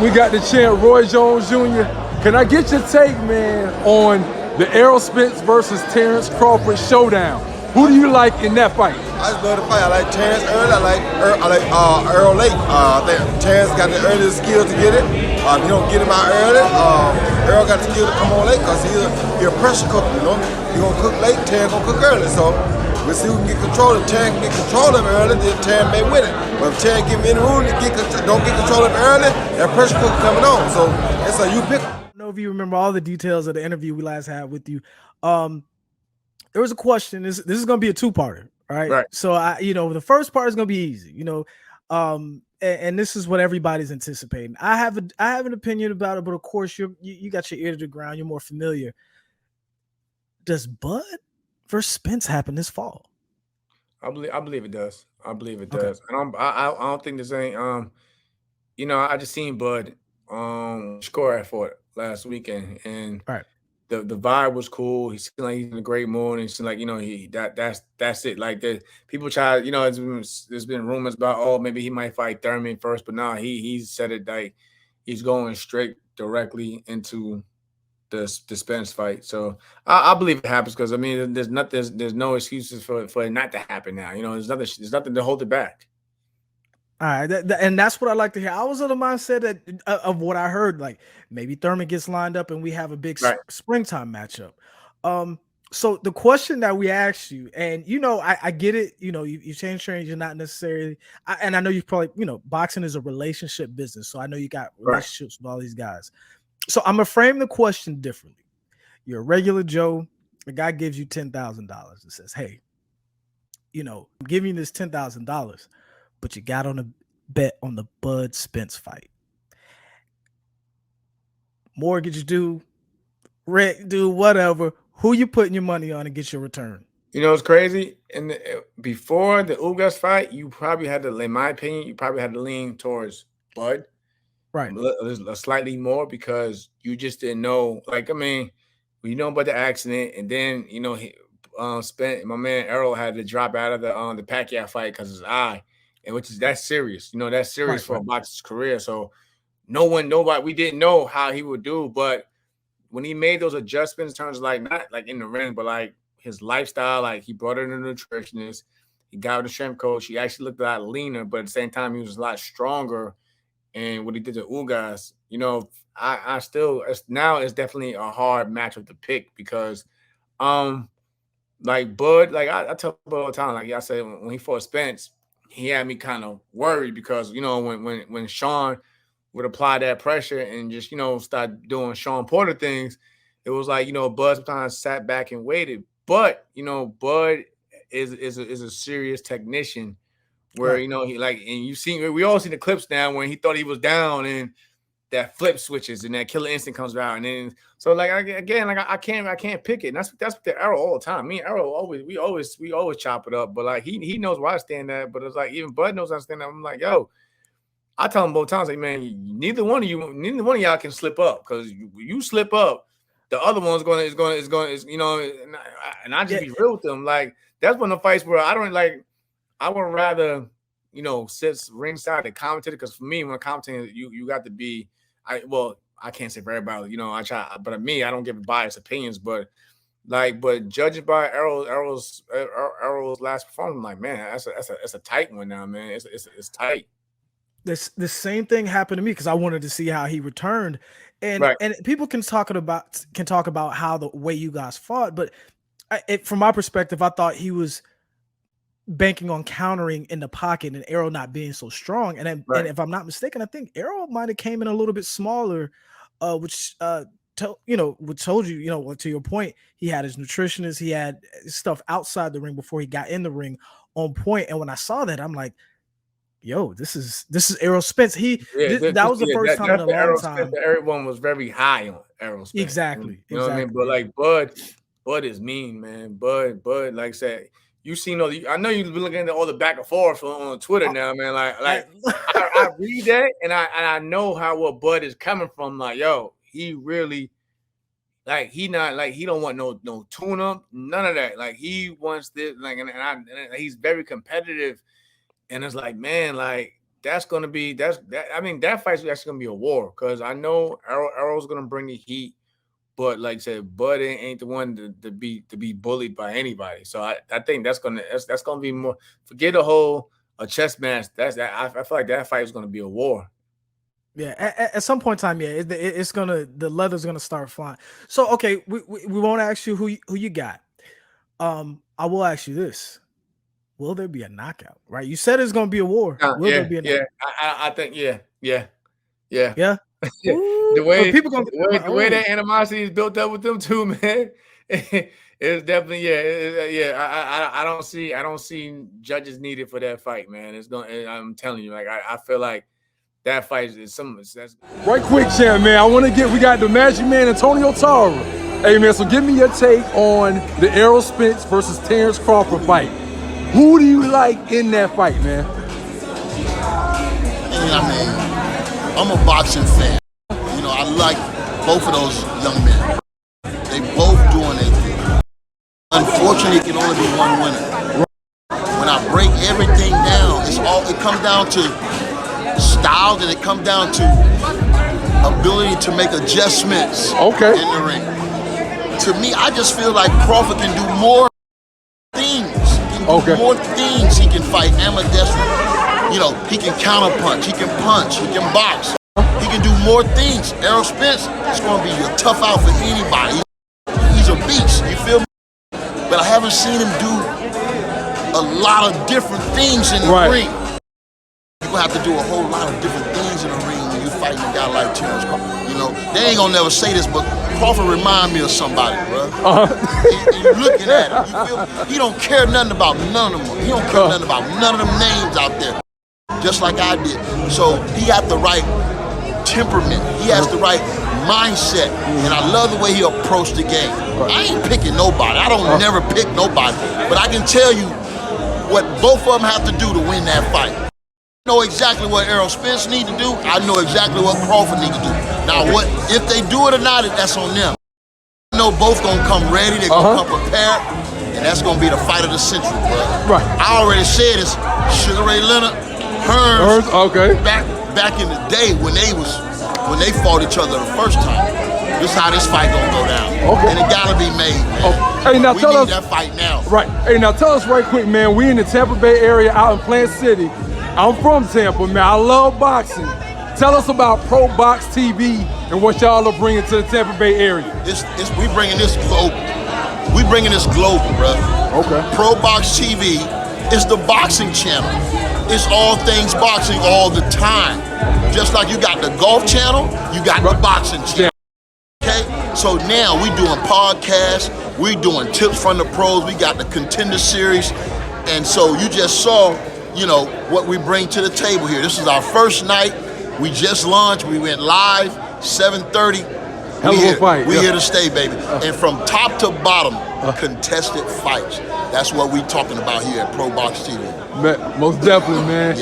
we got the champ Roy Jones Jr. Can I get your take, man, on the Errol Spence versus Terrence Crawford showdown? Who do you like in that fight? I just love the fight. I like Terrence early. I like Errol late. I think Terrence got the earliest skill to get it. You don't get him out early. Errol got the skill to come on late because he's a pressure cooker. You know, he gonna cook late. Terrence gonna cook early. So we'll see who can get control. If Terrence can get control of him early, then Terrence may win it. But if Terrence give him any room to don't get control of him early, that pressure cooker coming on. So it's a you pick. I don't know if you remember all the details of the interview we last had with you. There was a question. This is going to be a two-parter, right? So the first part is going to be easy, and this is what everybody's anticipating. I have an opinion about it, but of course you got your ear to the ground. You're more familiar. Does Bud versus Spence happen this fall? I believe it does. I believe it does. And I don't think there's any. I just seen Bud score for it last weekend, and the vibe was cool. He seemed like he's in a great mood, and it seemed like that's it. Like people try, there's been rumors about maybe he might fight Thurman first, but no, he said it like he's going straight directly into the Spence fight. So I believe it happens because there's no excuses for it not to happen now. There's nothing to hold it back. All right, and that's what I like to hear. I was of the mindset that of what I heard, like maybe Thurman gets lined up and we have a big springtime matchup. So the question that we asked you, and I get it. You change trains. You're not necessarily, and I know you probably, boxing is a relationship business. So I know you got relationships with all these guys. So I'm gonna frame the question differently. You're a regular Joe. The guy gives you $10,000 and says, "Hey, I'm giving you this $10,000." But you got on a bet on the Bud Spence fight. Mortgage due, rent due, whatever. Who you putting your money on and get your return? It's crazy. And before the Ugas fight, you probably had to, in my opinion, lean towards Bud, right? Slightly more because you just didn't know. Like, we know about the accident, and then Spence, my man Errol had to drop out of the Pacquiao fight because of his eye. And that's serious. That's serious for a boxer's career. So nobody, we didn't know how he would do. But when he made those adjustments in terms of not like in the ring, but like his lifestyle, like he brought in a nutritionist, he got with a strength coach. He actually looked a lot leaner, but at the same time, he was a lot stronger. And what he did to Ugas, I still, now it's definitely a hard matchup to pick because, like Bud, like I tell Bud all the time, like I said, when he fought Spence, he had me kind of worried because, when Sean would apply that pressure and just, start doing Sean Porter things, it was like, Bud sometimes sat back and waited. But, Bud is a serious technician where, he and we all seen the clips now when he thought he was down and that flip switches and that killer instinct comes out. And then, so like, I can't pick it. And that's with the Errol all the time. Me and Errol we always chop it up, but like, he knows where I stand at, but it's like, even Bud knows I stand at. I'm like, yo, I tell him both times, like, man, neither one of y'all can slip up. Cause you slip up, the other one's is going, and I just be real with them. Like, that's one of the fights where I don't like, I would rather, sit ringside and commentate. Because for me, when commentating, you got to be, I can't say for everybody, I try, but me, I don't give biased opinions, but judging by Errol's last performance, I'm like, man, that's a tight one now, man. It's tight. The same thing happened to me because I wanted to see how he returned, and people can talk about how the way you guys fought, but from my perspective, I thought he was banking on countering in the pocket and Errol not being so strong. And if I'm not mistaken, I think Errol might have came in a little bit smaller, which told you, to your point, he had his nutritionist, he had stuff outside the ring before he got in the ring on point. And when I saw that, I'm like, yo, this is Errol Spence. That was the first time in a long time. Everyone was very high on Errol Spence. Exactly. What I mean? But like Bud is mean, man. Bud, like I said, you seen I know you've been looking at all the back and forth on Twitter now, man. Like I read that and I know what Bud is coming from. Like, yo, he really, like, he don't want no tune up, none of that. Like, he wants this, like, and he's very competitive. And it's like, man, like, that's gonna be I mean, that fight's actually gonna be a war because I know Errol's gonna bring the heat, but like I said, Bud ain't the one to be bullied by anybody. So I think that's gonna be more. Forget the whole a chess match. I feel like that fight is gonna be a war. Yeah, at some point in time, yeah, the leather's gonna start flying. So okay, we won't ask you who you got. I will ask you this: will there be a knockout? Right? You said it's gonna be a war. Will there be a knockout? I think yeah. Yeah. The way that animosity is built up with them two, man, it's definitely I don't see judges needed for that fight, man. I'm telling you, like I feel like that fight is that's right quick, champ, man. We got the Magic Man Antonio Tarver. Hey man, so give me your take on the Errol Spence versus Terrence Crawford fight. Who do you like in that fight, man? I mean, I'm a boxing fan. You know, I like both of those young men. They both doing their thing. Unfortunately, it can only be one winner. When I break everything down, it comes down to style, and it comes down to ability to make adjustments in the ring. To me, I just feel like Crawford can do more things. More things he can fight ambidextrous. You know, he can counterpunch, he can punch, he can box. He can do more things. Errol Spence is going to be a tough out for anybody. He's a beast, you feel me? But I haven't seen him do a lot of different things in the ring. You're going to have to do a whole lot of different things in the ring when you're fighting a guy like Terrence Crawford. You know, they ain't going to never say this, but Crawford remind me of somebody, bro. You're looking at him, you feel me? He don't care nothing about none of them. He don't care nothing about none of them names out there, just like I did. So he got the right temperament. He has the right mindset, and I love the way he approached the game. I ain't picking nobody. I don't never pick nobody, but I can tell you what both of them have to do to win that fight. I know exactly what Errol Spence need to do. I know exactly what Crawford need to do. Now, what if they do it or not? That's on them. I know both gonna come ready. They're gonna come prepared, and that's gonna be the fight of the century, bro. I already said it's Sugar Ray Leonard, Hearns. Back in the day when they fought each other the first time. This is how this fight gonna go down. And it gotta be made, man. Hey, now we tell need us that fight now. Hey, now tell us right quick, man. We in the Tampa Bay area, out in Plant City. I'm from Tampa, man. I love boxing. Tell us about Pro Box TV and what y'all are bringing to the Tampa Bay area. We bringing this global. We bringing this global, bro. Pro Box TV is the boxing channel. It's all things boxing all the time. Just like you got the golf channel, you got the boxing channel. Okay? So now we doing podcasts, we doing tips from the pros, we got the Contender Series. And so you just saw, you know, what we bring to the table here. This is our first night. We just launched, we went live, 7:30. We here to stay, baby. And from top to bottom, contested fights. That's what we talking about here at Pro Box TV. Most definitely, man.